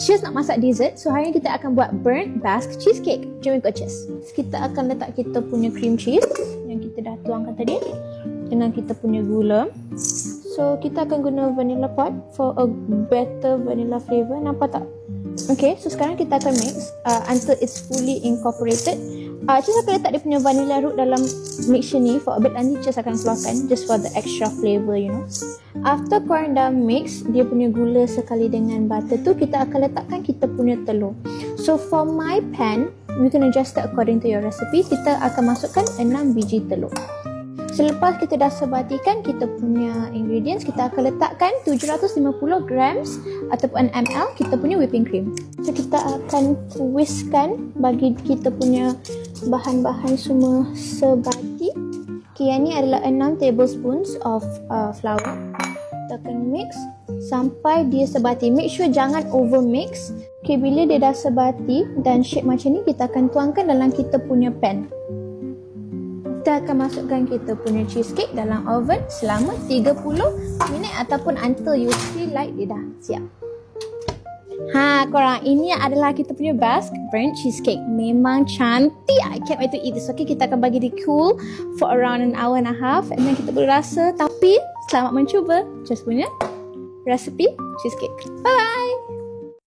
Cheers nak masak dessert. So hari ni kita akan buat burnt Basque cheesecake. Jom ikut Cheers. Kita akan letak kita punya cream cheese yang kita dah tuangkan tadi dengan kita punya gula. So kita akan guna vanilla pot for a better vanilla flavor. Nampak tak? Okay, so sekarang kita akan mix until it's fully incorporated. Cheers akan letak dia punya vanilla root dalam mixture ni for a bit, nanti Cheers akan keluarkan just for the extra flavor, you know. After korang dah mix dia punya gula sekali dengan butter tu, kita akan letakkan kita punya telur. So for my pan, you can adjust it according to your recipe. Kita akan masukkan 6 biji telur. Selepas kita dah sebatikan kita punya ingredients, kita akan letakkan 750 grams ataupun ml kita punya whipping cream. So kita akan whiskkan bagi kita punya bahan-bahan semua sebati. Okay, yang ni adalah 6 tablespoons of flour. Kita akan mix sampai dia sebati. Make sure jangan over mix. Okay, bila dia dah sebati dan shape macam ni, kita akan tuangkan dalam kita punya pan. Kita akan masukkan kita punya cheesecake dalam oven selama 30 minit ataupun until you feel like dia dah siap. Korang, ini adalah kita punya Basque burnt cheesecake. Memang cantik. I can't wait to eat this. Okay, kita akan bagi dia cool for around an hour and a half and then kita boleh rasa. Tapi selamat mencuba Cheers punya recipe cheesecake. Bye bye.